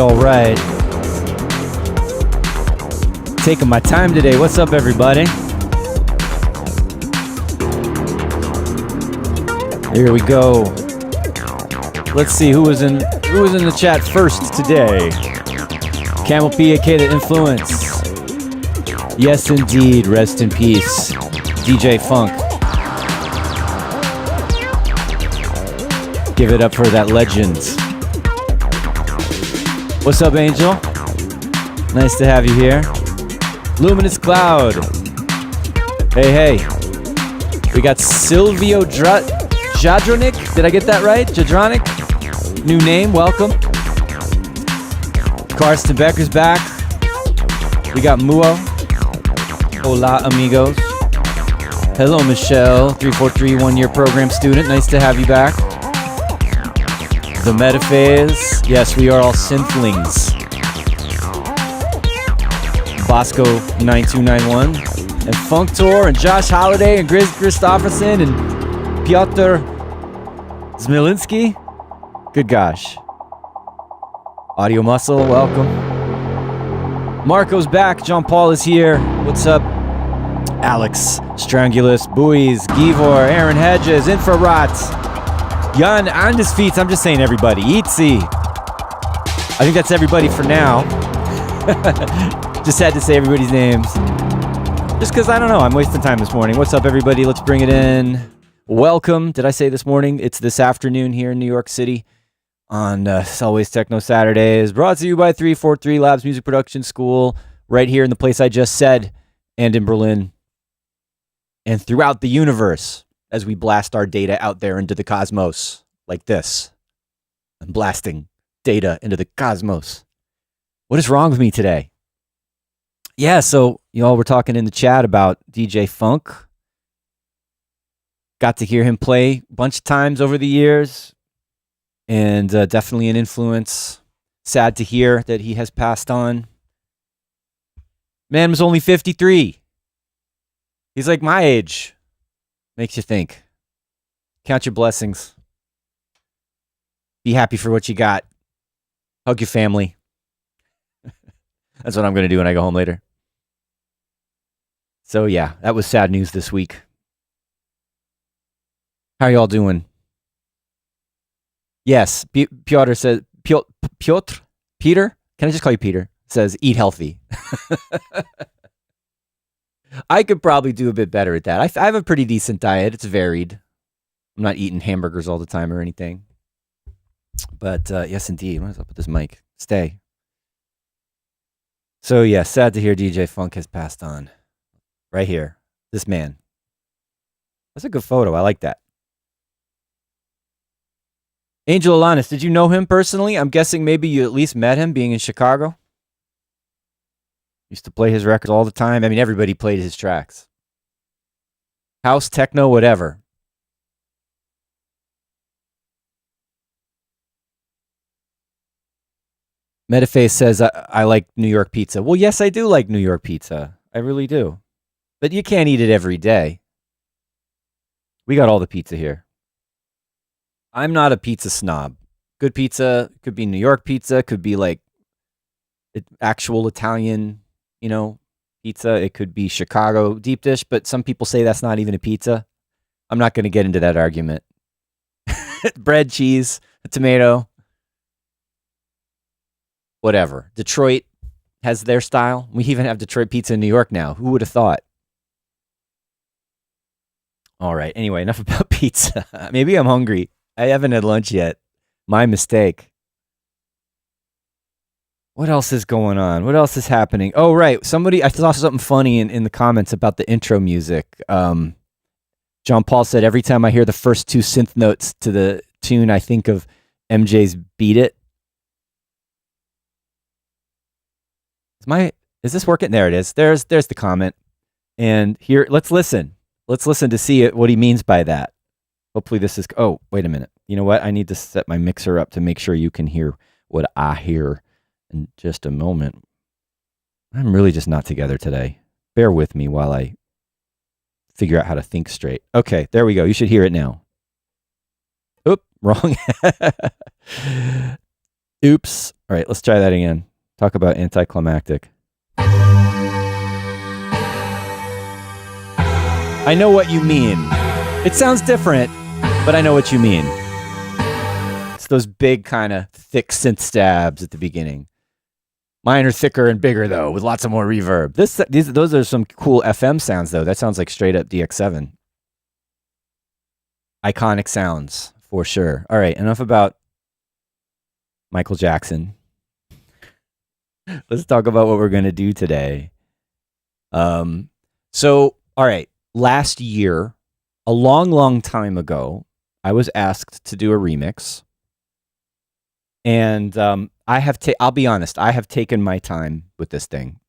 All right. Taking my time today. What's up, everybody? Here we go. Let's see who was in the chat first today. Camel P, aka The Influence. Yes, indeed. Rest in peace, DJ Funk. Give it up for that legend. What's up, Angel? Nice to have you here. Luminous Cloud. Hey. We got Silvio Jadronic. Did I get that right? Jadronic? New name, welcome. Karsten Becker's back. We got Muo. Hola, amigos. Hello, Michelle. 343, one-year program student. Nice to have you back. The Metaphase. Yes, we are all synthlings. Bosco 9291. And Functor and Josh Holiday and Grizz Christofferson and Piotr Zmilinski. Good gosh. Audio Muscle, welcome. Marco's back. John Paul is here. What's up? Alex, Strangulus, Buoys, Givor, Aaron Hedges, Infrarat, Jan Anders Feet. I'm just saying everybody. Eatsy. I think that's everybody for now. Just had to say everybody's names. Just because, I don't know, I'm wasting time this morning. What's up, everybody? Let's bring it in. Welcome. Did I say this morning? It's this afternoon here in New York City on Selway's Techno Saturdays. Brought to you by 343 Labs Music Production School, right here in the place I just said, and in Berlin, and throughout the universe as we blast our data out there into the cosmos like this. I'm blasting data into the cosmos. What is wrong with me today? Yeah, so y'all were talking in the chat about DJ Funk. Got to hear him play a bunch of times over the years, and definitely an influence. Sad to hear that he has passed on. Man was only 53. He's like my age. Makes you think. Count your blessings. Be happy for what you got. Hug your family. That's what I'm going to do when I go home later. So yeah, that was sad news this week. How y'all doing? Yes, Piotr says, Peter? Can I just call you Peter? Says, eat healthy. I could probably do a bit better at that. I have a pretty decent diet. It's varied. I'm not eating hamburgers all the time or anything. But yes, indeed. What is up with this mic? Stay. So yeah, sad to hear DJ Funk has passed on. Right here. This man. That's a good photo. I like that. Angel Alanis, did you know him personally? I'm guessing maybe you at least met him being in Chicago. Used to play his records all the time. I mean, everybody played his tracks. House, techno, whatever. Metaface says, I like New York pizza. Well, yes, I do like New York pizza. I really do. But you can't eat it every day. We got all the pizza here. I'm not a pizza snob. Good pizza could be New York pizza, could be like actual Italian, pizza. It could be Chicago deep dish, but some people say that's not even a pizza. I'm not going to get into that argument. Bread, cheese, a tomato, whatever. Detroit has their style. We even have Detroit pizza in New York now. Who would have thought? All right. Anyway, enough about pizza. Maybe I'm hungry. I haven't had lunch yet. My mistake. What else is going on? What else is happening? Oh, right. I saw something funny in the comments about the intro music. John Paul said, every time I hear the first two synth notes to the tune, I think of MJ's Beat It. Is this working? There it is. There's the comment. And here, let's listen. Let's listen to see what he means by that. Hopefully this is... Oh, wait a minute. You know what? I need to set my mixer up to make sure you can hear what I hear in just a moment. I'm really just not together today. Bear with me while I figure out how to think straight. Okay, there we go. You should hear it now. Oop, wrong. Oops. All right, let's try that again. Talk about anticlimactic. I know what you mean. It sounds different, but I know what you mean. It's those big kind of thick synth stabs at the beginning. Mine are thicker and bigger though, with lots of more reverb. Those are some cool FM sounds though. That sounds like straight up DX7. Iconic sounds for sure. All right, enough about Michael Jackson. Let's talk about what we're going to do today. So, all right, last year, a long, long time ago, I was asked to do a remix. And I'll be honest, I have taken my time with this thing.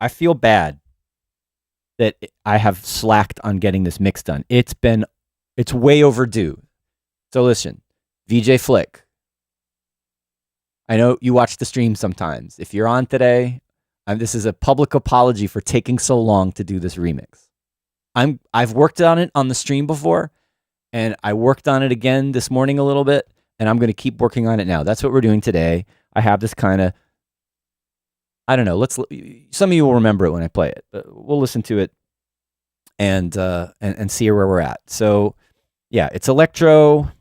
I feel bad that I have slacked on getting this mix done. It's way overdue. So listen, VJ Flick, I know you watch the stream sometimes. If you're on today, this is a public apology for taking so long to do this remix. I've worked on it on the stream before, and I worked on it again this morning a little bit, and I'm going to keep working on it now. That's what we're doing today. I have this kind of, I don't know. Some of you will remember it when I play it. But we'll listen to it and see where we're at. So, yeah, it's electro.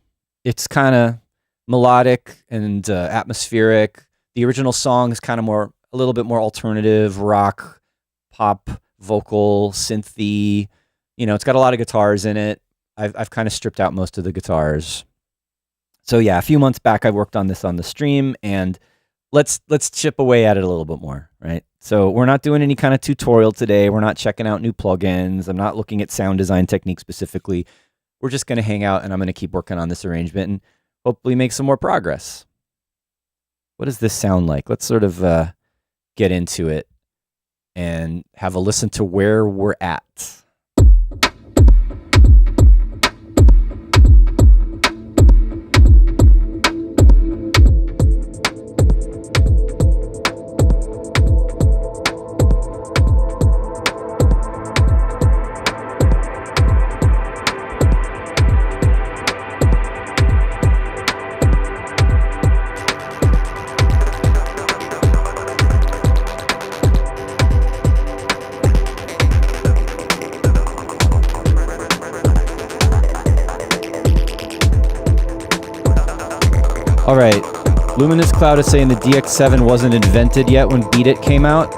It's kind of melodic and atmospheric. The original song is kind of a little bit more alternative, rock, pop, vocal, synthy. You know, it's got a lot of guitars in it. I've kind of stripped out most of the guitars. So yeah, a few months back, I worked on this on the stream, and let's chip away at it a little bit more, right? So we're not doing any kind of tutorial today. We're not checking out new plugins. I'm not looking at sound design techniques specifically. We're just going to hang out, and I'm going to keep working on this arrangement and hopefully make some more progress. What does this sound like? Let's sort of get into it and have a listen to where we're at. All right, Luminous Cloud is saying the DX7 wasn't invented yet when Beat It came out.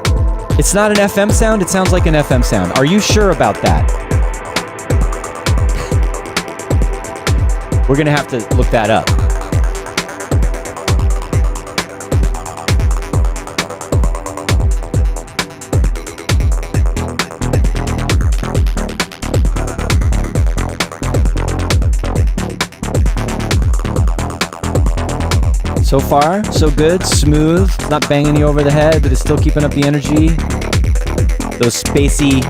It's not an FM sound, it sounds like an FM sound. Are you sure about that? We're gonna have to look that up. So far, so good, smooth. It's not banging you over the head, but it's still keeping up the energy. Those spacey,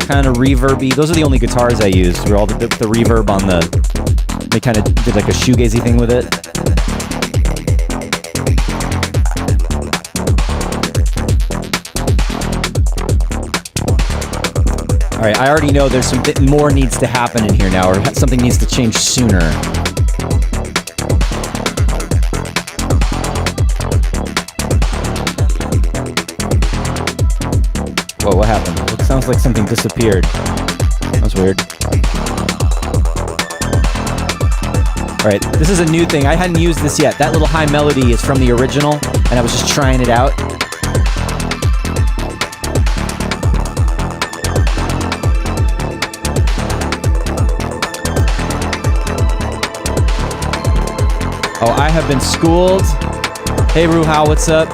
kind of reverby. Those are the only guitars I used. Were all the reverb on the. They kind of did like a shoegazy thing with it. All right, I already know there's some bit more needs to happen in here now, or something needs to change sooner. Whoa, what happened? It sounds like something disappeared. That was weird. All right, this is a new thing. I hadn't used this yet. That little high melody is from the original, and I was just trying it out. Oh, I have been schooled. Hey, Ruhao, what's up?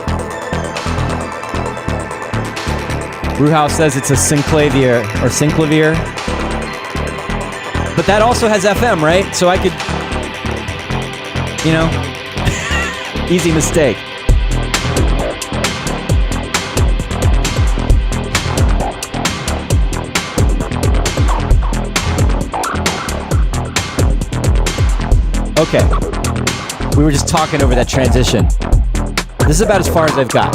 Ruhao says it's a synclavier or synclavier. But that also has FM, right? So I could, you know, easy mistake. Okay. We were just talking over that transition. This is about as far as I've got.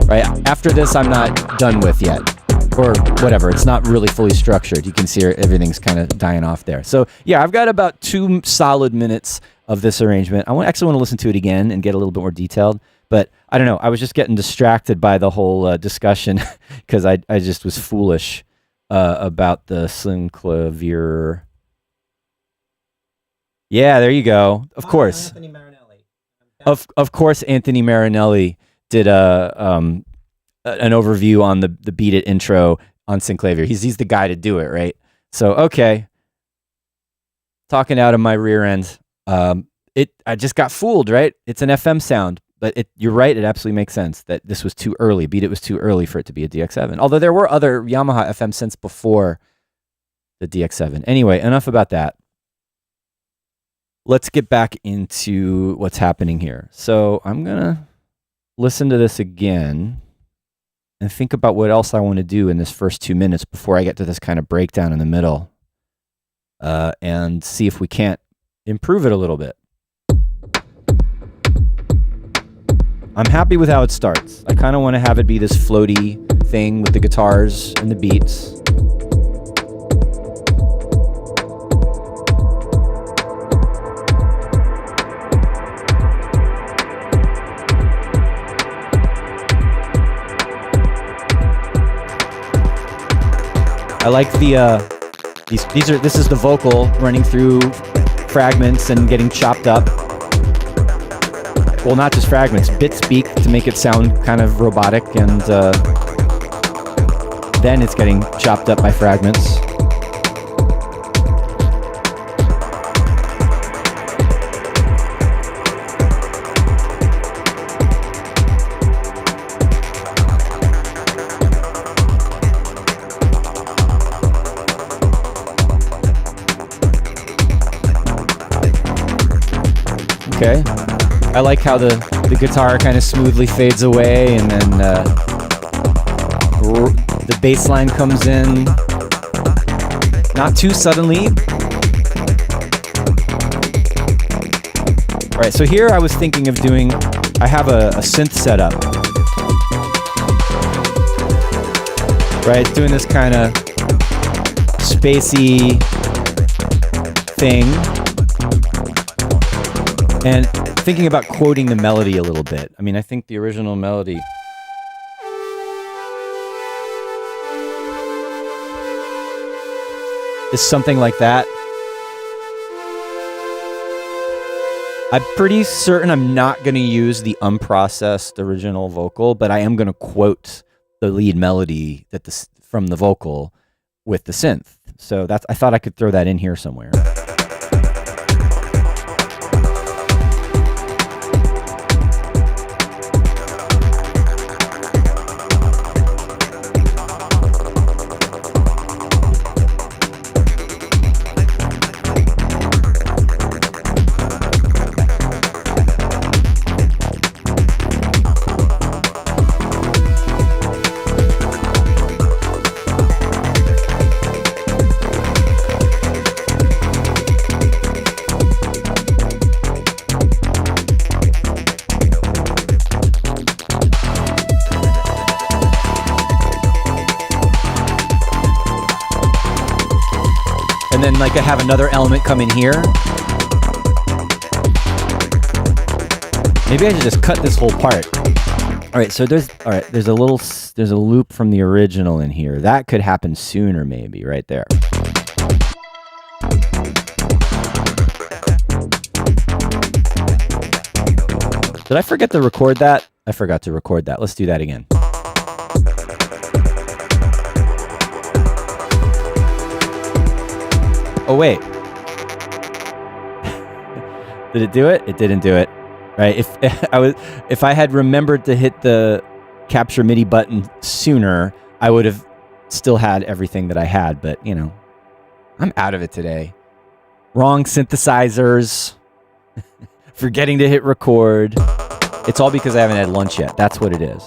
Right? After this, I'm not done with yet. Or whatever. It's not really fully structured. You can see everything's kind of dying off there. So, yeah, I've got about 2 solid minutes of this arrangement. I actually want to listen to it again and get a little bit more detailed. But I don't know. I was just getting distracted by the whole discussion because I just was foolish about the synclavier. Yeah, there you go. Of course. Anthony Marinelli. Of course, Anthony Marinelli did an overview on the Beat It intro on synclavier. He's the guy to do it, right? So, okay. talking out of my rear end. I just got fooled, right? It's an FM sound, but you're right. It absolutely makes sense that this was too early. Beat It was too early for it to be a DX7. Although there were other Yamaha FM synths before the DX7. Anyway, enough about that. Let's get back into what's happening here. So I'm gonna listen to this again and think about what else I want to do in this first 2 minutes before I get to this kind of breakdown in the middle, and see if we can't improve it a little bit. I'm happy with how it starts. I kind of want to have it be this floaty thing with the guitars and the beats. I like this is the vocal running through fragments and getting chopped up. Well, not just fragments, bit speak to make it sound kind of robotic, and then it's getting chopped up by fragments. Okay. I like how the guitar kind of smoothly fades away, and then the bass line comes in. Not too suddenly. All right, so here I was thinking of I have a synth setup. Right, doing this kind of spacey thing. And thinking about quoting the melody a little bit. I mean, I think the original melody is something like that. I'm pretty certain I'm not going to use the unprocessed original vocal, but I am going to quote the lead melody from the vocal with the synth. So I thought I could throw that in here somewhere. And then I have another element come in here. Maybe I should just cut this whole part. All right, so there's a loop from the original in here. That could happen sooner, maybe, right there. Did I forget to record that? I forgot to record that. Let's do that again. Oh wait. Did it do it? It didn't do it. Right? If I had remembered to hit the capture MIDI button sooner, I would have still had everything that I had, but I'm out of it today. Wrong synthesizers. Forgetting to hit record. It's all because I haven't had lunch yet. That's what it is.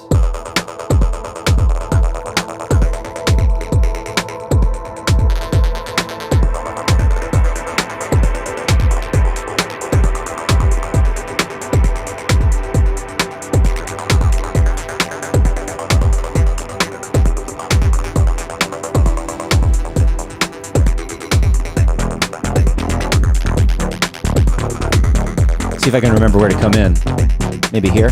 See if I can remember where to come in. Maybe here.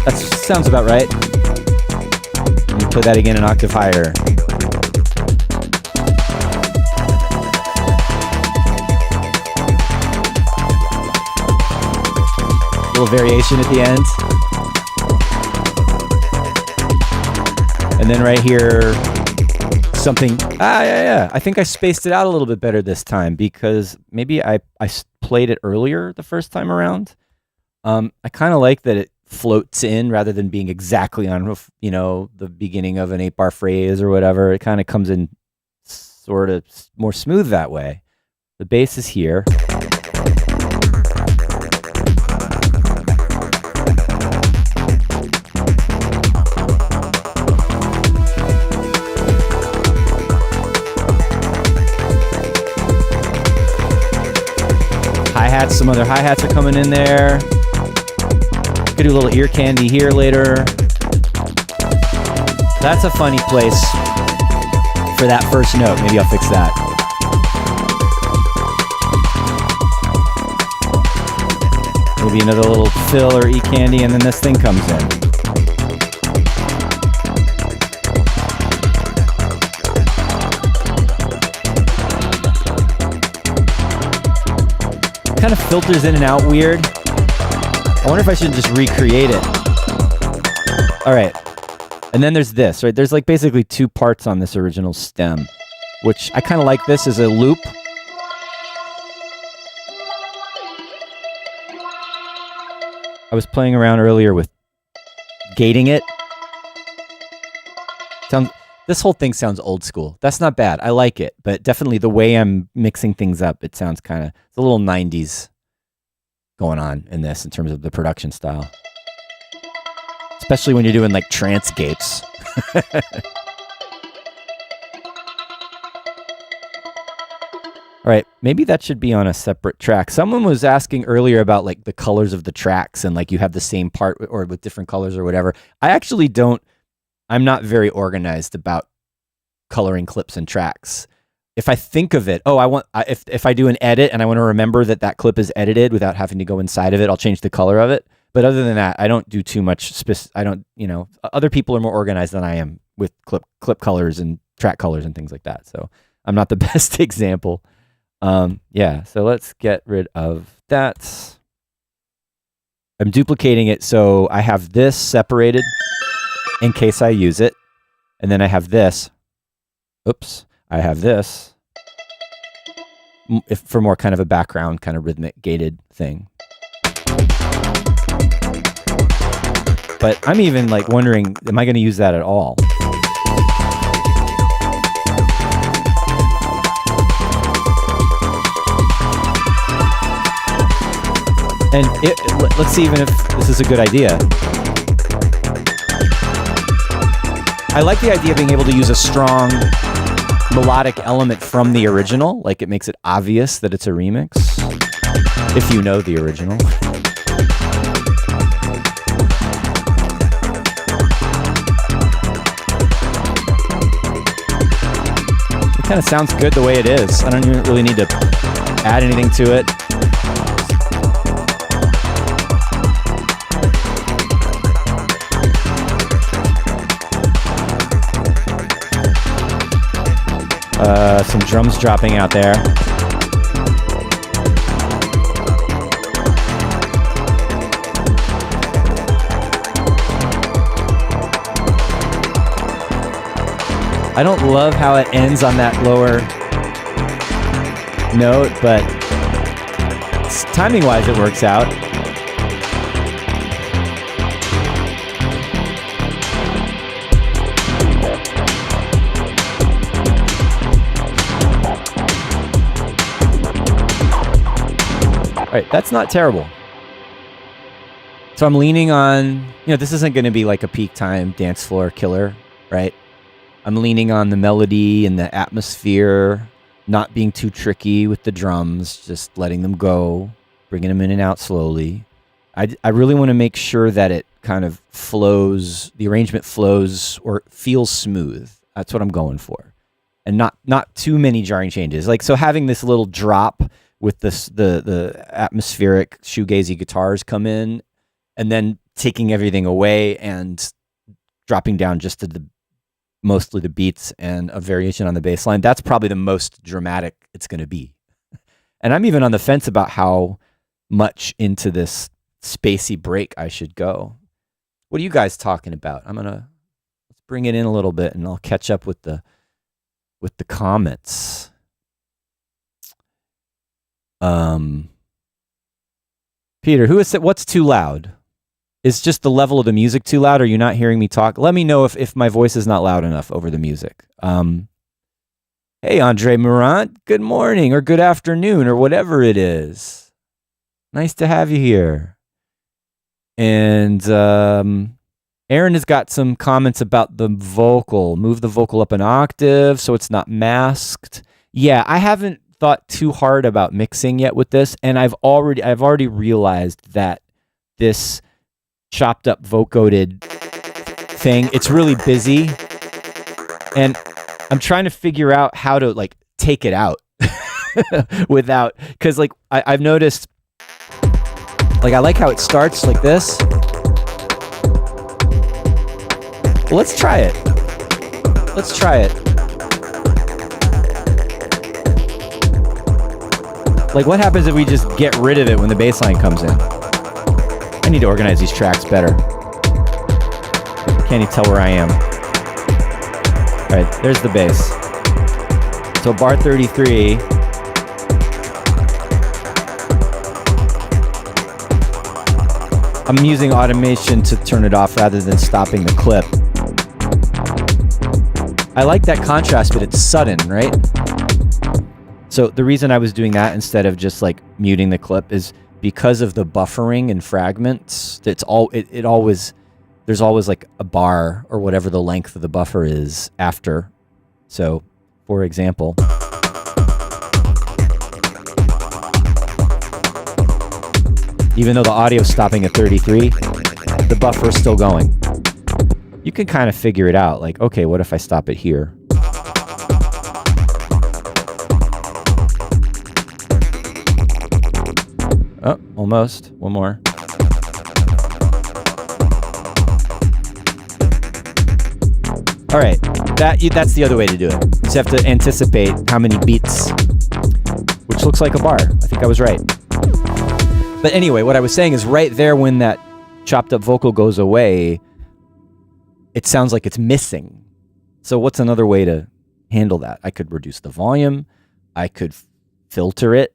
That sounds about right. Let me play that again an octave higher. A little variation at the end. And then right here, something, yeah. I think I spaced it out a little bit better this time because maybe I played it earlier the first time around. I kind of like that it floats in rather than being exactly on, you know, the beginning of an 8-bar phrase or whatever. It kind of comes in sort of more smooth that way. The bass is here. Hi-hats, some other hi-hats are coming in there. Could do a little ear candy here later. That's a funny place for that first note. Maybe I'll fix that. Maybe another little fill or e-candy, and then this thing comes in. Kind of filters in and out weird. I wonder if I should just recreate it. All right. And then there's this, right? There's like basically 2 parts on this original stem, which I kind of like this as a loop. I was playing around earlier with gating it. This whole thing sounds old school. That's not bad. I like it, but definitely the way I'm mixing things up, it sounds kind of, it's a little 90s going on in this in terms of the production style. Especially when you're doing like trance gates. All right, maybe that should be on a separate track. Someone was asking earlier about like the colors of the tracks and like you have the same part or with different colors or whatever. I actually don't, I'm not very organized about coloring clips and tracks. If I think of it, if I do an edit and I want to remember that that clip is edited without having to go inside of it, I'll change the color of it. But other than that, I don't do too much. I don't, you know, other people are more organized than I am with clip colors and track colors and things like that. So I'm not the best example. Yeah, so let's get rid of that. I'm duplicating it so I have this separated in case I use it. And then I have this. Oops, I have this for more kind of a background, kind of rhythmic gated thing. But I'm even like wondering, am I going to use that at all? And let's see even if this is a good idea. I like the idea of being able to use a strong melodic element from the original. Like it makes it obvious that it's a remix. If you know the original. It kind of sounds good the way it is. I don't even really need to add anything to it. Some drums dropping out there. I don't love how it ends on that lower note, but timing-wise it works out. All right, that's not terrible. So I'm leaning on, you know, this isn't going to be like a peak time dance floor killer, right? I'm leaning on the melody and the atmosphere, not being too tricky with the drums, just letting them go, bringing them in and out slowly. I really want to make sure that it kind of flows, the arrangement flows or feels smooth. That's what I'm going for. And not too many jarring changes. Like, so having this little drop with this, the atmospheric shoegazy guitars come in and then taking everything away and dropping down just to mostly the beats and a variation on the bass line. That's probably the most dramatic it's going to be. And I'm even on the fence about how much into this spacey break I should go. What are you guys talking about? Let's bring it in a little bit, and I'll catch up with the comments. Peter, what's too loud? Is just the level of the music too loud? Are you not hearing me talk? Let me know if my voice is not loud enough over the music. Hey, Andre Morant, good morning or good afternoon or whatever it is. Nice to have you here. And Aaron has got some comments about the vocal. Move the vocal up an octave so it's not masked. Yeah, I haven't thought too hard about mixing yet with this, and I've already realized that this chopped up vocoded thing, it's really busy, and I'm trying to figure out how to like take it out without, because like I've noticed, like I like how it starts like this. Well, let's try it. Like, what happens if we just get rid of it when the bass line comes in? I need to organize these tracks better. Can't even tell where I am. All right, there's the bass. So bar 33. I'm using automation to turn it off rather than stopping the clip. I like that contrast, but it's sudden, right? So the reason I was doing that instead of just like muting the clip is because of the buffering and fragments. There's always like a bar or whatever the length of the buffer is after. So, for example, even though the audio is stopping at 33, the buffer is still going. You can kind of figure it out. Like, okay, what if I stop it here? Oh, almost. One more. All right, that's the other way to do it. You just have to anticipate how many beats, which looks like a bar. I think I was right. But anyway, what I was saying is right there when that chopped up vocal goes away, it sounds like it's missing. So what's another way to handle that? I could reduce the volume. I could filter it.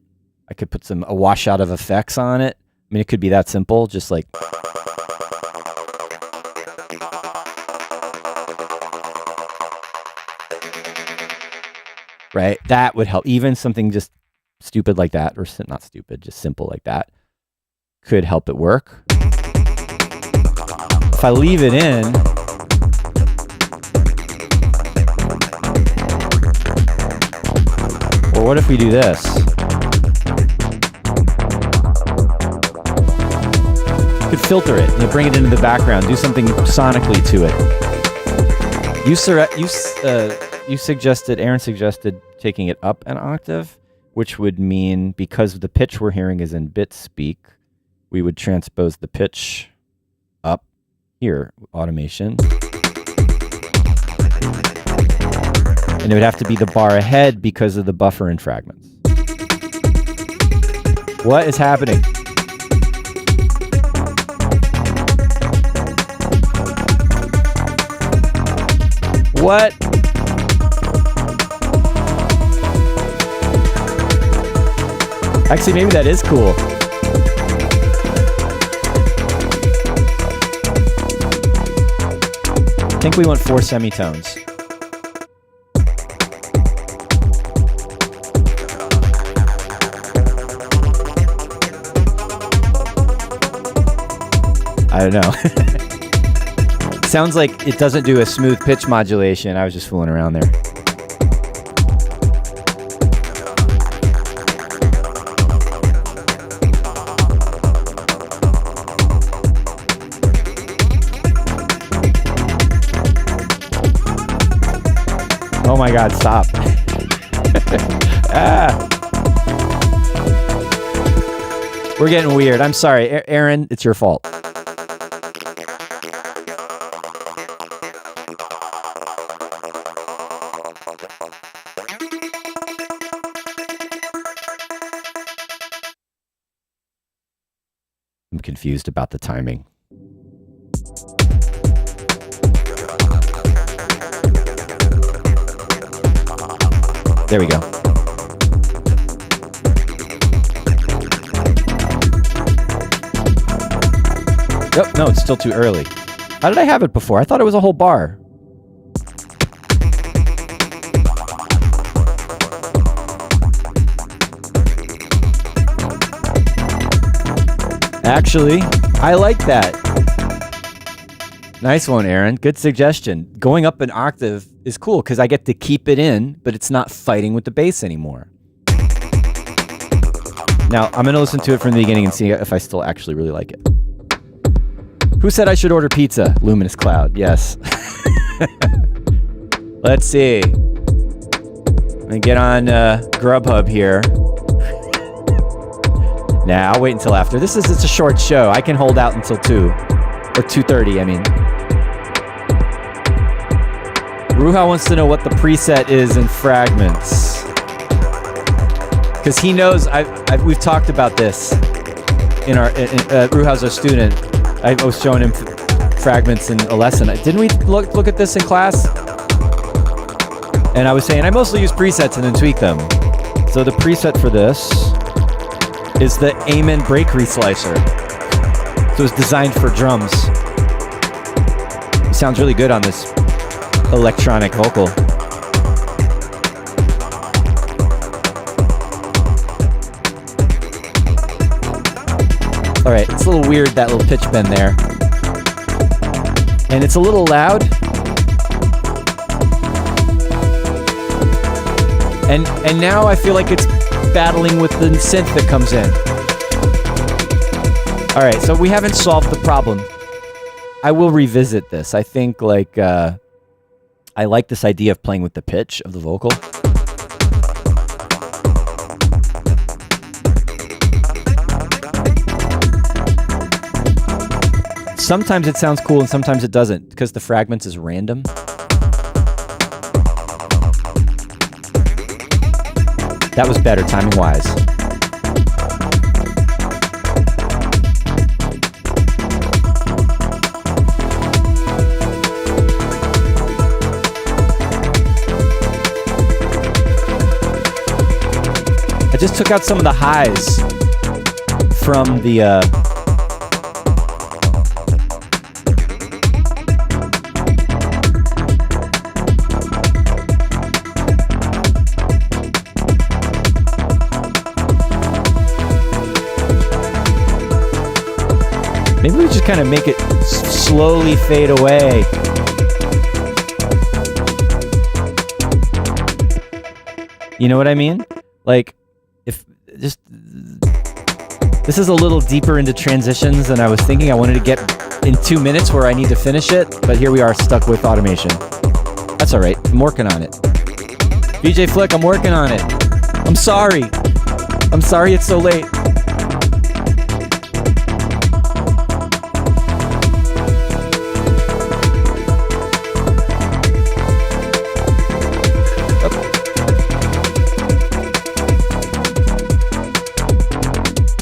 I could put a washout of effects on it. I mean, it could be that simple, just like... Right? That would help. Even something just stupid like that, or not stupid, just simple like that, could help it work. If I leave it in... Or what if we do this? You could filter it, bring it into the background, do something sonically to it. Aaron suggested taking it up an octave, which would mean because the pitch we're hearing is in bit speak, we would transpose the pitch up here, automation. And it would have to be the bar ahead because of the buffer and fragments. What is happening? What? Actually, maybe that is cool. I think we want 4 semitones. I don't know. Sounds like it doesn't do a smooth pitch modulation. I was just fooling around there. Oh my God, stop. We're getting weird. I'm sorry. Aaron, it's your fault. I'm confused about the timing. There we go. Oh, no, it's still too early. How did I have it before? I thought it was a whole bar. Actually, I like that. Nice one, Aaron. Good suggestion. Going up an octave is cool because I get to keep it in, but it's not fighting with the bass anymore. Now, I'm going to listen to it from the beginning and see if I still actually really like it. Who said I should order pizza? Luminous Cloud. Yes. Let's see. Let me get on Grubhub here. Nah, I'll wait until after. It's a short show. I can hold out until 2. Or 2:30, I mean. Ruha wants to know what the preset is in Fragments. Because he knows, we've talked about this in our, Ruha's our student. I was showing him Fragments in a lesson. Didn't we look at this in class? And I was saying, I mostly use presets and then tweak them. So the preset for this is the Amen break reslicer. So it's designed for drums. It sounds really good on this electronic vocal. All right, it's a little weird, that little pitch bend there. And it's a little loud. And now I feel like it's battling with the synth that comes in. All right, so we haven't solved the problem. I will revisit this. I think like I like this idea of playing with the pitch of the vocal. Sometimes it sounds cool and sometimes it doesn't because the Fragments is random. That was better timing-wise. I just took out some of the highs from the maybe we just kind of make it slowly fade away. You know what I mean? Like, if just this is a little deeper into transitions than I was thinking. I wanted to get in 2 minutes where I need to finish it, but here we are stuck with automation. That's all right. I'm working on it. VJ Flick, I'm working on it. I'm sorry. I'm sorry it's so late.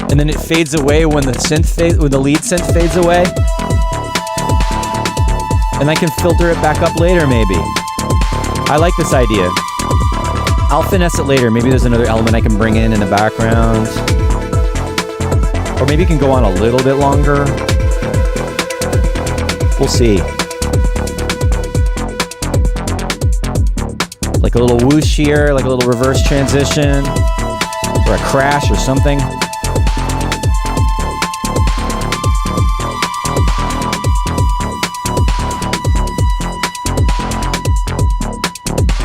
And then it fades away when the lead synth fades away. And I can filter it back up later, maybe. I like this idea. I'll finesse it later. Maybe there's another element I can bring in the background. Or maybe it can go on a little bit longer. We'll see. Like a little whoosh here, like a little reverse transition, or a crash or something.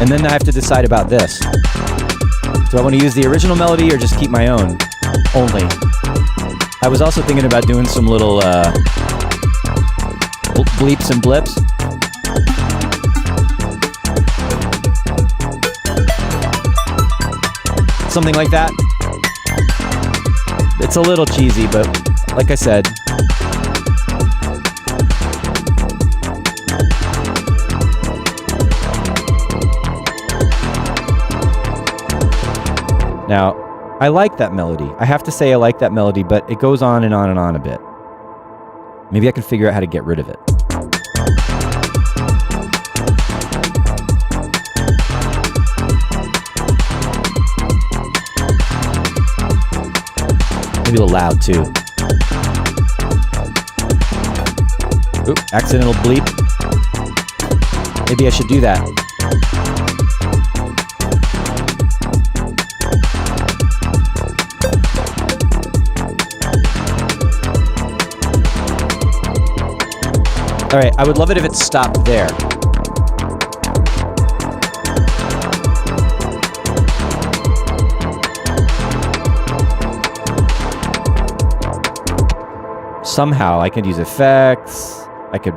And then I have to decide about this. Do I want to use the original melody or just keep my own only? I was also thinking about doing some little bleeps and blips. Something like that. It's a little cheesy, but like I said, now, I like that melody. I have to say I like that melody, but it goes on and on and on a bit. Maybe I can figure out how to get rid of it. Maybe a little loud too. Oop, accidental bleep. Maybe I should do that. All right, I would love it if it stopped there. Somehow I could use effects. I could.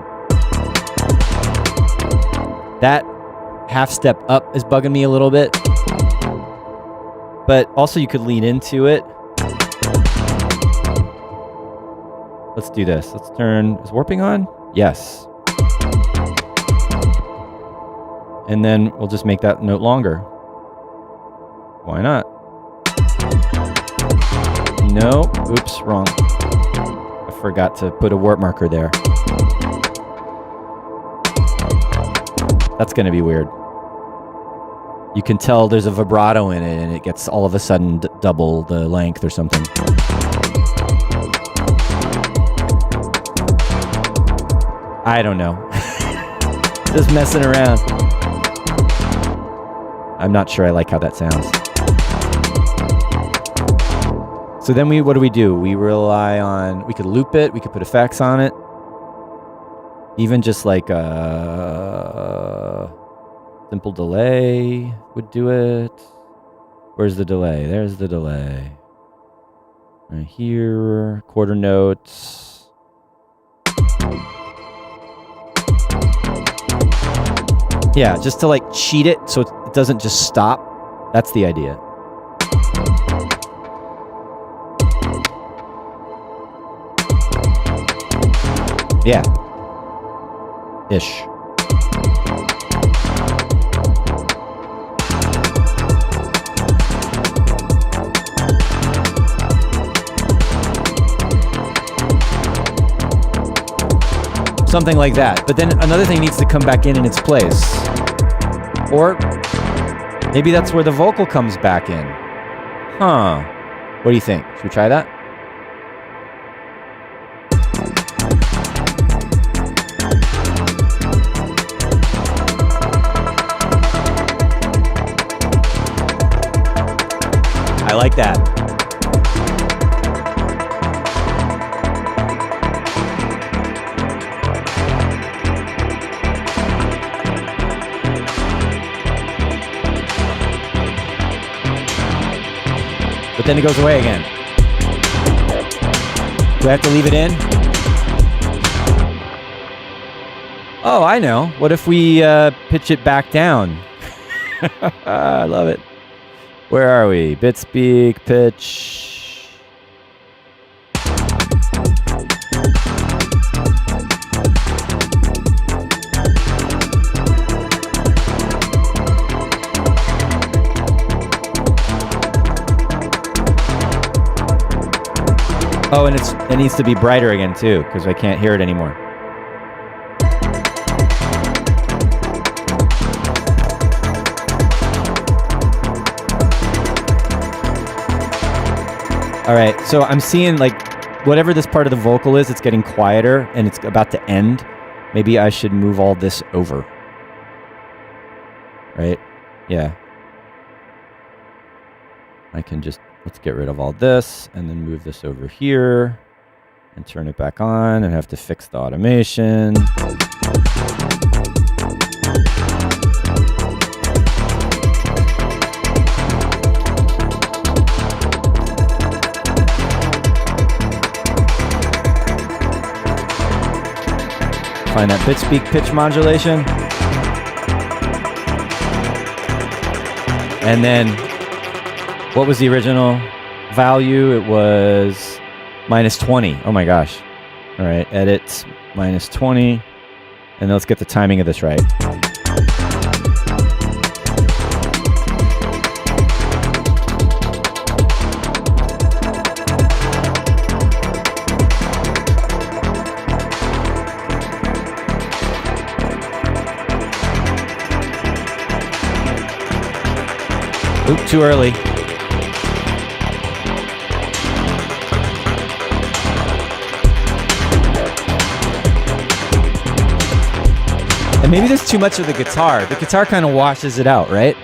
That half step up is bugging me a little bit. But also you could lean into it. Let's do this. Let's turn. Is warping on? Yes. And then we'll just make that note longer. Why not? No. Oops, wrong. I forgot to put a warp marker there. That's going to be weird. You can tell there's a vibrato in it and it gets all of a sudden double the length or something. I don't know. Just messing around. I'm not sure I like how that sounds. So then what do? We rely on, we could loop it, we could put effects on it. Even just like a simple delay would do it. Where's the delay? There's the delay. Right here, quarter notes. Yeah, just to like cheat it so it doesn't just stop. That's the idea. Yeah. Ish. Something like that. But then another thing needs to come back in its place. Or maybe that's where the vocal comes back in. Huh. What do you think? Should we try that? I like that. But then it goes away again. Do I have to leave it in? Oh, I know. What if we pitch it back down? I love it. Where are we? Bit speak, pitch. Oh, and it needs to be brighter again too, because I can't hear it anymore. All right, so I'm seeing like whatever this part of the vocal is, it's getting quieter and it's about to end. Maybe I should move all this over. Right? Yeah. I can just, let's get rid of all this and then move this over here and turn it back on and have to fix the automation. Find that bit speak pitch modulation. And then, what was the original value? It was -20. Oh my gosh. All right, edit, -20. And let's get the timing of this right. Oop, too early. And maybe there's too much of the guitar. The guitar kind of washes it out, right?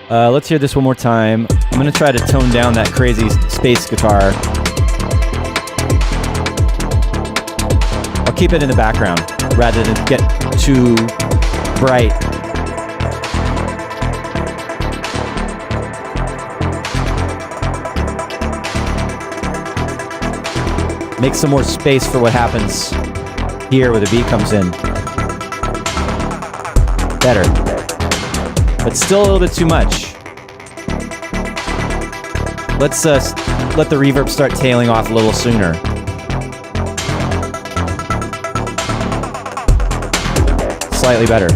Let's hear this one more time. I'm going to try to tone down that crazy space guitar. I'll keep it in the background rather than get too bright. Make some more space for what happens here where the beat comes in. Better. But still a little bit too much. Let's let the reverb start tailing off a little sooner. Slightly better.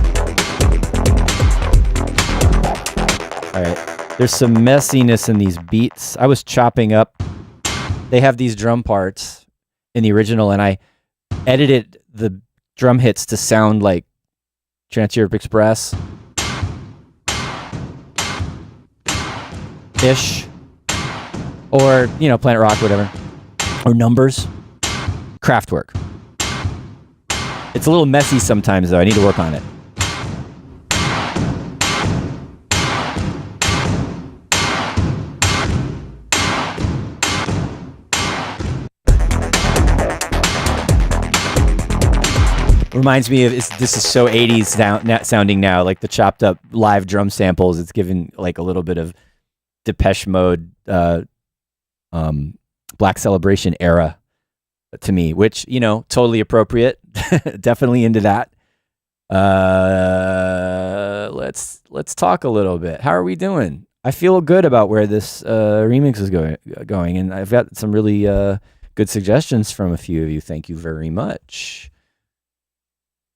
All right. There's some messiness in these beats. I was chopping up. They have these drum parts in the original, and I edited the drum hits to sound like Trans-Europe Express. Ish. Or, you know, Planet Rock, whatever. Or Numbers. Kraftwerk. It's a little messy sometimes, though. I need to work on it. Reminds me of, this is so 80s sounding now, like the chopped up live drum samples. It's given like a little bit of Depeche Mode, Black Celebration era to me, which, you know, totally appropriate. Definitely into that. Let's talk a little bit. How are we doing? I feel good about where this remix is going, and I've got some really good suggestions from a few of you. Thank you very much.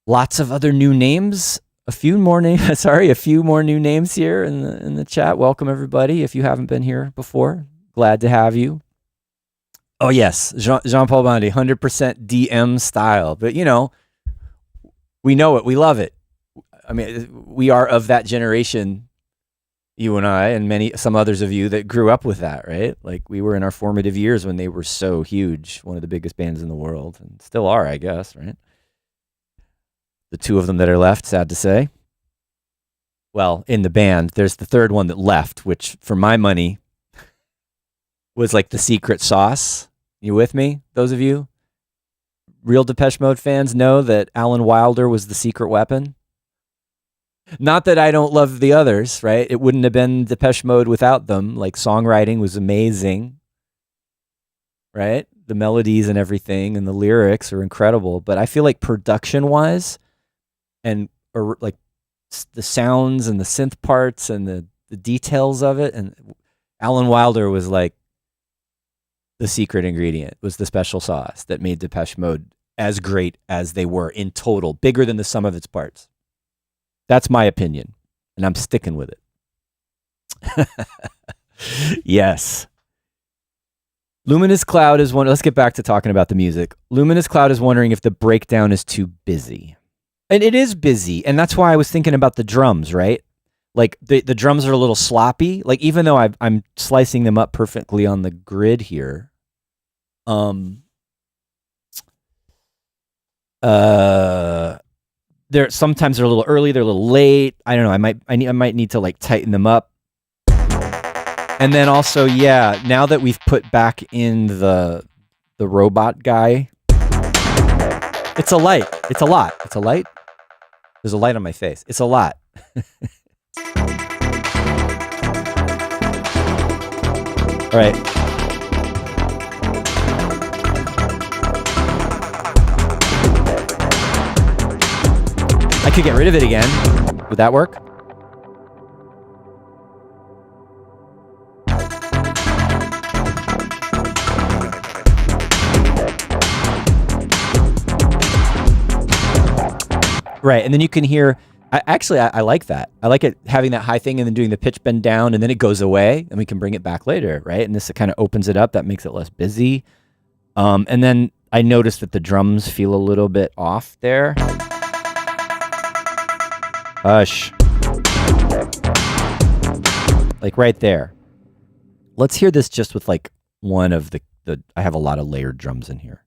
Lots of other new names. A few more new names here in the chat. Welcome everybody. If you haven't been here before, glad to have you. Oh yes, Jean-Paul Bondy, 100% DM style. But you know, we know it. We love it. I mean, we are of that generation, you and I, and some others of you that grew up with that, right? Like we were in our formative years when they were so huge, one of the biggest bands in the world, and still are, I guess, right? The two of them that are left, sad to say. Well, in the band, there's the third one that left, which for my money was like the secret sauce. You with me? Those of you? Real Depeche Mode fans know that Alan Wilder was the secret weapon. Not that I don't love the others, right? It wouldn't have been Depeche Mode without them. Like songwriting was amazing, right? The melodies and everything and the lyrics are incredible. But I feel like production-wise, and or like the sounds and the synth parts and the details of it, and Alan Wilder was like the secret ingredient, was the special sauce that made Depeche Mode as great as they were in total, bigger than the sum of its parts. That's my opinion, and I'm sticking with it. Yes. Luminous Cloud is one. Let's get back to talking about the music. Luminous Cloud is wondering if the breakdown is too busy. And it is busy, and that's why I was thinking about the drums, right? Like the drums are a little sloppy. Like even though I'm slicing them up perfectly on the grid here, they're sometimes they're a little early, they're a little late. I don't know. I might need to like tighten them up. And then also, yeah, now that we've put back in the robot guy, it's a light. It's a lot. It's a light. There's a light on my face. It's a lot. All right. I could get rid of it again. Would that work? Right, and then you can hear, I like that. I like it having that high thing and then doing the pitch bend down, and then it goes away, and we can bring it back later, right? And this kind of opens it up. That makes it less busy. And then I noticed that the drums feel a little bit off there. Hush. Like right there. Let's hear this just with like one of the I have a lot of layered drums in here.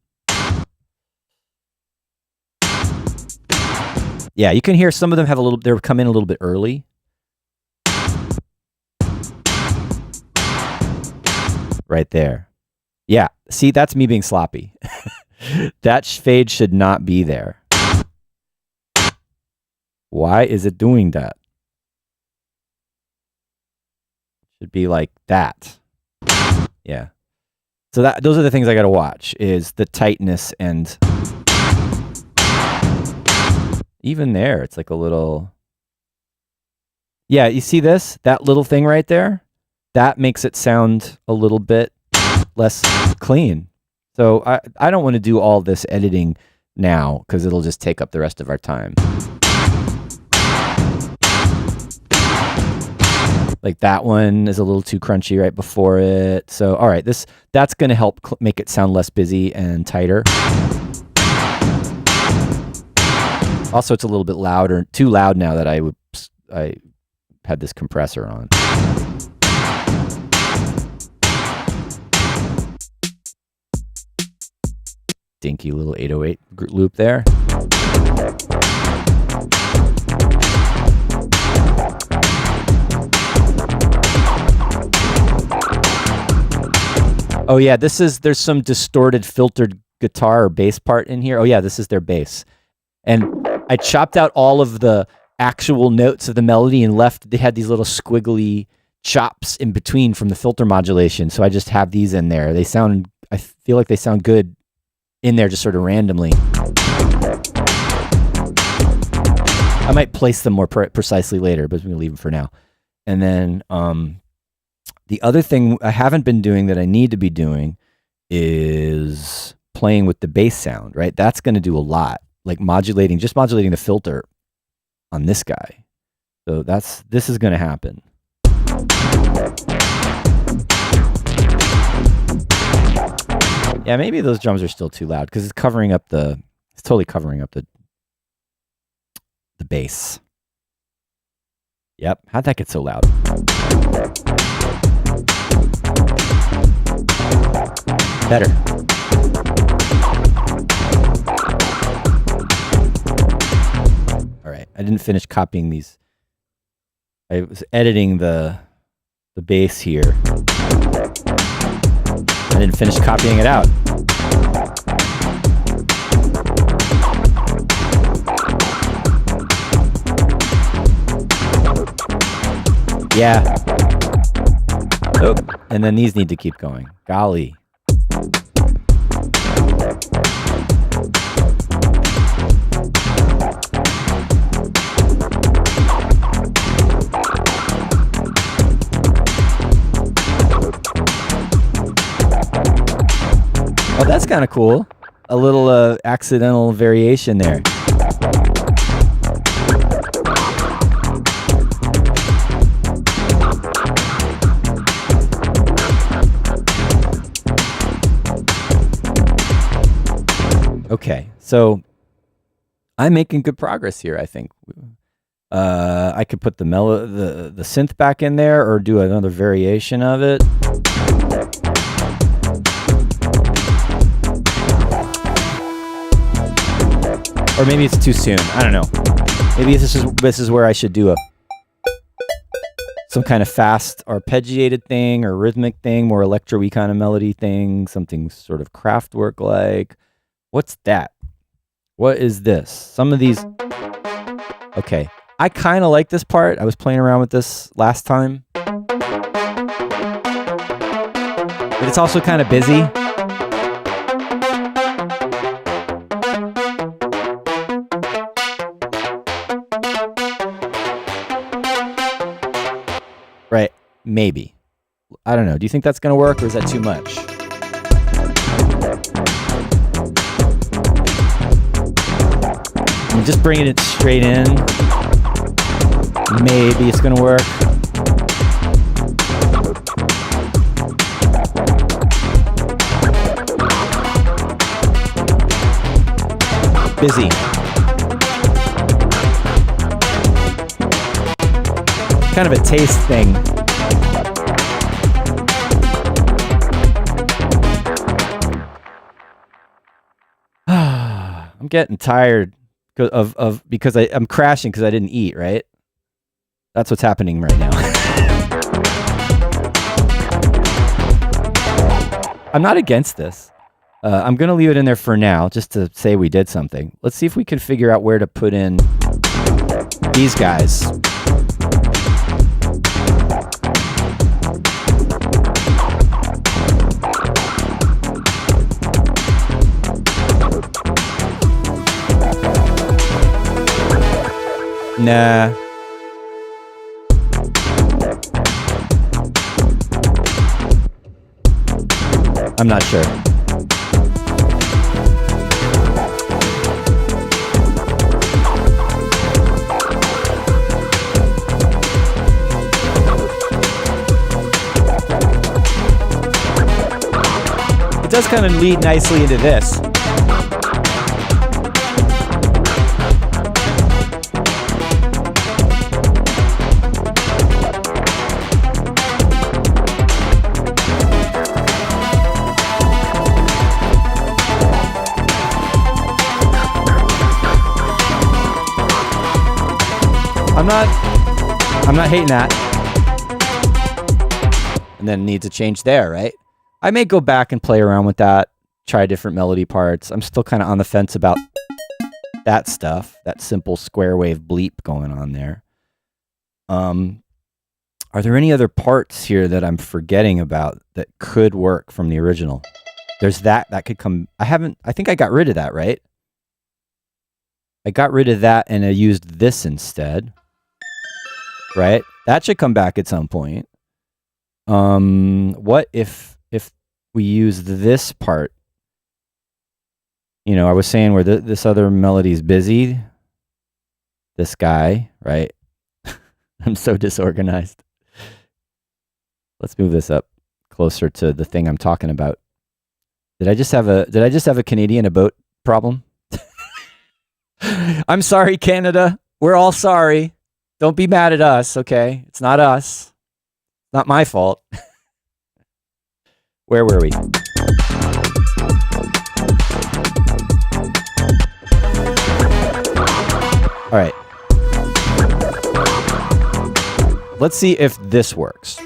Yeah, you can hear some of them have a little, they're come in a little bit early. Right there. Yeah, see, that's me being sloppy. That fade should not be there. Why is it doing that? Should be like that. Yeah. So those are the things I got to watch, is the tightness, and even there, it's like a little. Yeah, you see this? That little thing right there? That makes it sound a little bit less clean. So I don't want to do all this editing now because it'll just take up the rest of our time. Like that one is a little too crunchy right before it. So, all right, that's going to help make it sound less busy and tighter. Also, it's a little bit louder, too loud now that I had this compressor on. Dinky little 808 loop there. Oh yeah, there's some distorted filtered guitar or bass part in here. Oh yeah, this is their bass. And I chopped out all of the actual notes of the melody and they had these little squiggly chops in between from the filter modulation. So I just have these in there. I feel like they sound good in there just sort of randomly. I might place them more precisely later, but we're gonna leave them for now. And then, the other thing I haven't been doing that I need to be doing is playing with the bass sound, right? That's going to do a lot, like just modulating the filter on this guy. So this is going to happen. Yeah, maybe those drums are still too loud because it's totally covering up the bass. Yep, how'd that get so loud? Better. All right, I didn't finish copying these. I was editing the bass here. I didn't finish copying it out. Yeah. Oh, and then these need to keep going. Golly. Oh, that's kind of cool. A little accidental variation there. Okay, so I'm making good progress here, I think. I could put the synth back in there or do another variation of it. Or maybe it's too soon. I don't know. Maybe this is where I should do some kind of fast arpeggiated thing or rhythmic thing, more electro-y kind of melody thing, something sort of Kraftwerk like. What's that? What is this? Some of these. Okay. I kind of like this part. I was playing around with this last time. But it's also kind of busy. Right. Maybe. I don't know. Do you think that's going to work, or is that too much? I'm just bringing it straight in. Maybe it's going to work. Busy. Kind of a taste thing. I'm getting tired. because I'm crashing because I didn't eat, right? That's what's happening right now. I'm not against this. I'm going to leave it in there for now, just to say we did something. Let's see if we can figure out where to put in these guys. Nah. I'm not sure. It does kind of lead nicely into this. I'm not hating that. And then needs a change there, right? I may go back and play around with that, try different melody parts. I'm still kind of on the fence about that stuff, that simple square wave bleep going on there. Are there any other parts here that I'm forgetting about that could work from the original? There's that could come. I think I got rid of that, right? I got rid of that and I used this instead. Right? That should come back at some point. What if we use this part? You know, I was saying where this other melody is busy. This guy, right? I'm so disorganized. Let's move this up closer to the thing I'm talking about. Did I just have a Canadian a boat problem? I'm sorry, Canada. We're all sorry. Don't be mad at us, okay? It's not us. Not my fault. Where were we? All right. Let's see if this works.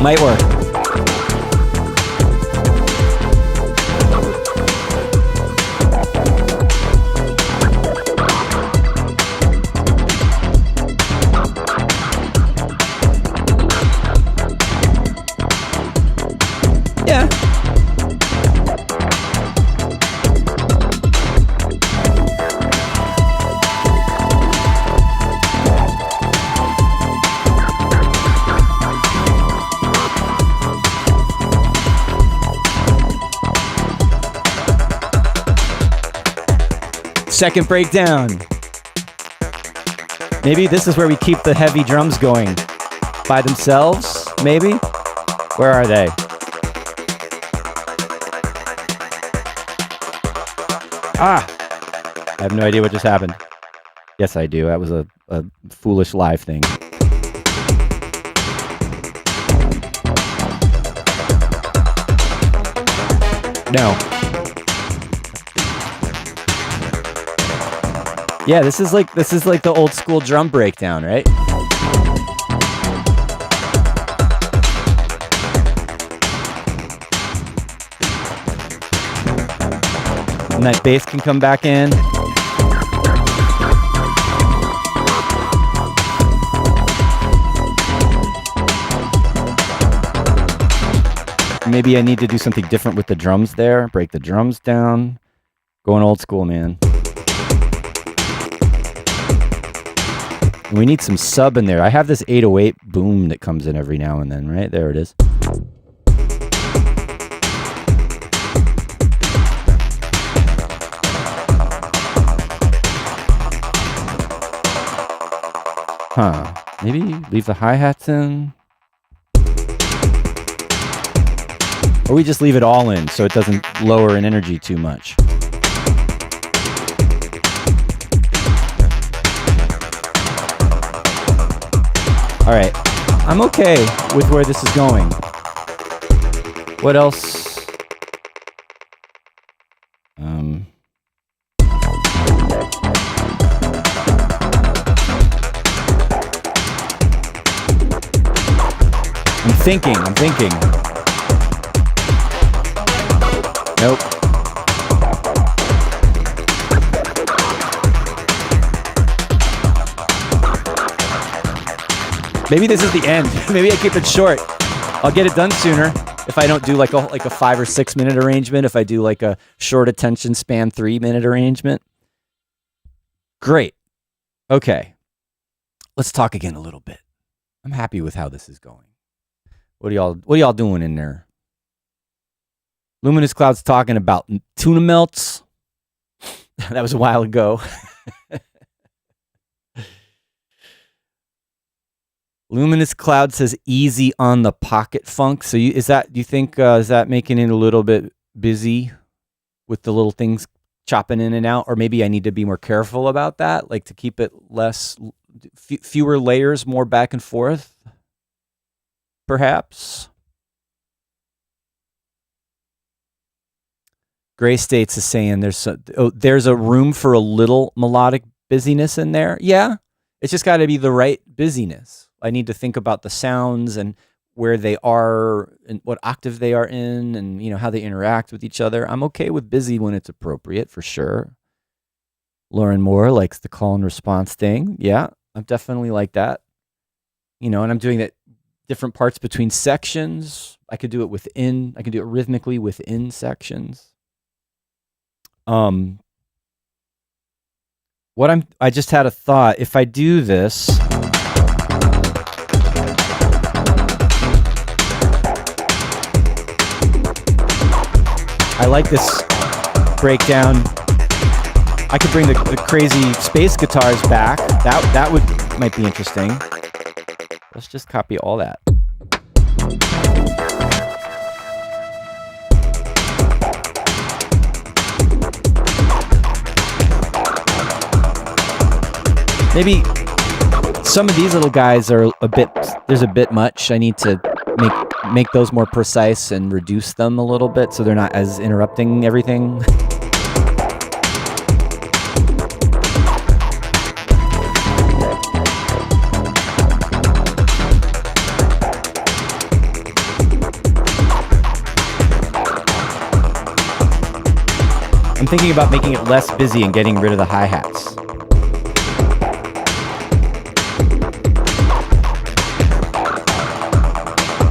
Might work. Yeah. Second breakdown. Maybe this is where we keep the heavy drums going by themselves, maybe? Where are they? Ah! I have no idea what just happened. Yes, I do. That was a foolish live thing. No. Yeah, this is like the old school drum breakdown, right? And that bass can come back in. Maybe I need to do something different with the drums there. Break the drums down. Going old school, man. We need some sub in there. I have this 808 boom that comes in every now and then, right? There it is. Huh. Maybe leave the hi-hats in. Or we just leave it all in so it doesn't lower in energy too much. All right. I'm okay with where this is going. What else? I'm thinking. Nope. Maybe this is the end. Maybe I keep it short. I'll get it done sooner if I don't do like a 5 or 6 minute arrangement. If I do like a short attention span 3 minute arrangement. Great. Okay. Let's talk again a little bit. I'm happy with how this is going. What are y'all doing in there? Luminous Cloud's talking about tuna melts. That was a while ago. Luminous Cloud says easy on the pocket funk. So do you think is that making it a little bit busy with the little things chopping in and out? Or maybe I need to be more careful about that, like to keep it fewer layers, more back and forth, perhaps. Gray States is saying there's a room for a little melodic busyness in there. Yeah, it's just got to be the right busyness. I need to think about the sounds and where they are and what octave they are in and, how they interact with each other. I'm okay with busy when it's appropriate, for sure. Lauren Moore likes the call and response thing. Yeah, I'm definitely like that. And I'm doing that different parts between sections. I could do it rhythmically within sections. I just had a thought. If I do this, I like this breakdown. I could bring the crazy space guitars back. That might be interesting. Let's just copy all that. Maybe some of these little guys are there's a bit much. I need to make those more precise and reduce them a little bit so they're not as interrupting everything. I'm thinking about making it less busy and getting rid of the hi-hats.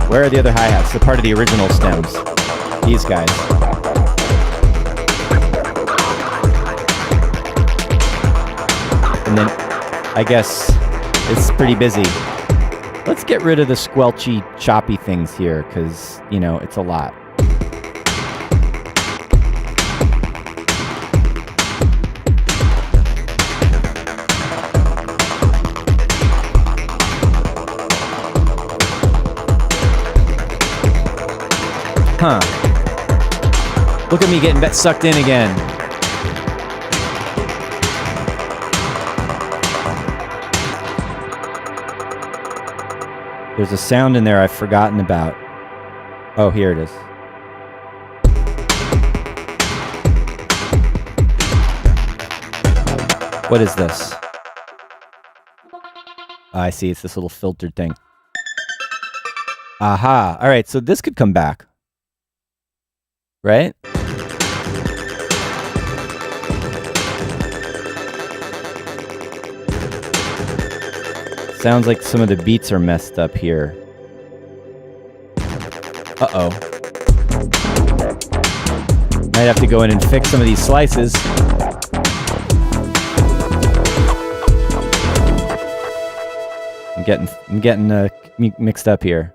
Where are the other hi-hats? They're part of the original stems. These guys. And then, I guess, it's pretty busy. Let's get rid of the squelchy, choppy things here, because, it's a lot. Huh. Look at me getting sucked in again. There's a sound in there I've forgotten about. Oh, here it is. What is this? Oh, I see. It's this little filtered thing. Aha. All right. So this could come back. Right? Sounds like some of the beats are messed up here. Uh-oh. Might have to go in and fix some of these slices. I'm getting mixed up here.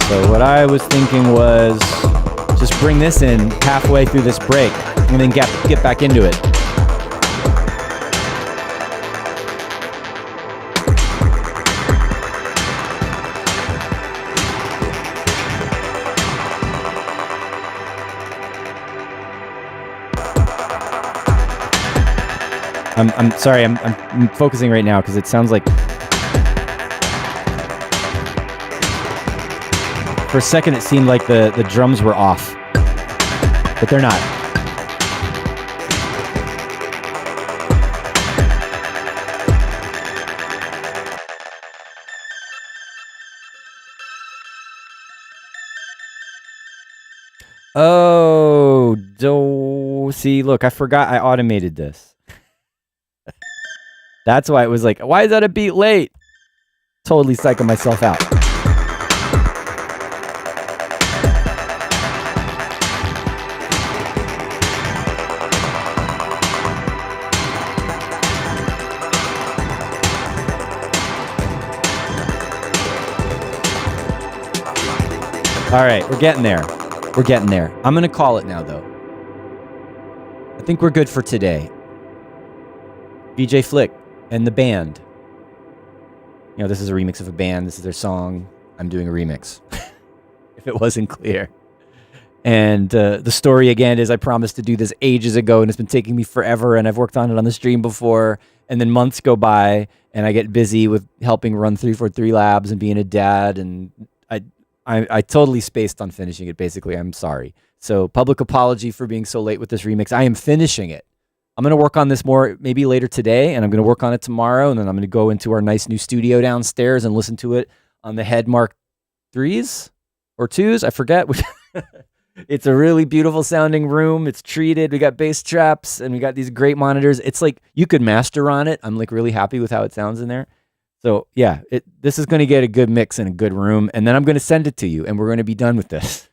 So what I was thinking was just bring this in halfway through this break and then get back into it. I'm sorry. I'm focusing right now because it sounds like for a second it seemed like the drums were off, but they're not. Oh, see, look, I forgot I automated this. That's why it was like, why is that a beat late? Totally psyching myself out. All right, we're getting there. We're getting there. I'm going to call it now, though. I think we're good for today. VJ Flick and the band. You know, this is a remix of a band. This is their song. I'm doing a remix. If it wasn't clear. And the story, again, is I promised to do this ages ago, and it's been taking me forever, and I've worked on it on the stream before, and then months go by, and I get busy with helping run 343 Labs and being a dad, and I totally spaced on finishing it, basically. I'm sorry. So public apology for being so late with this remix. I am finishing it. I'm going to work on this more maybe later today, and I'm going to work on it tomorrow, and then I'm going to go into our nice new studio downstairs and listen to it on the Head Mark 3s or 2s. I forget. It's a really beautiful sounding room. It's treated. We got bass traps, and we got these great monitors. It's like you could master on it. I'm like really happy with how it sounds in there. So yeah, this is going to get a good mix in a good room, and then I'm going to send it to you, and we're going to be done with this.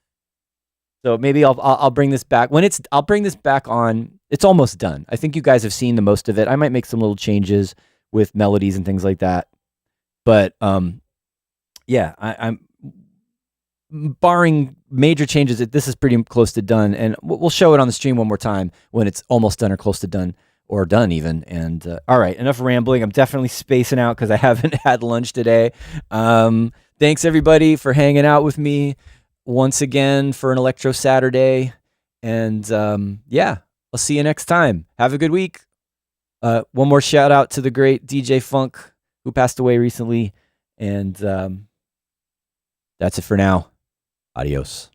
So maybe I'll bring this back I'll bring this back on. It's almost done. I think you guys have seen the most of it. I might make some little changes with melodies and things like that, but yeah, I'm barring major changes. This is pretty close to done, and we'll show it on the stream one more time when it's almost done or close to done. Or done even. And all right, enough rambling. I'm definitely spacing out because I haven't had lunch today. Thanks everybody for hanging out with me once again for an Electro Saturday. And yeah, I'll see you next time. Have a good week. One more shout out to the great DJ Funk who passed away recently. And that's it for now. Adios.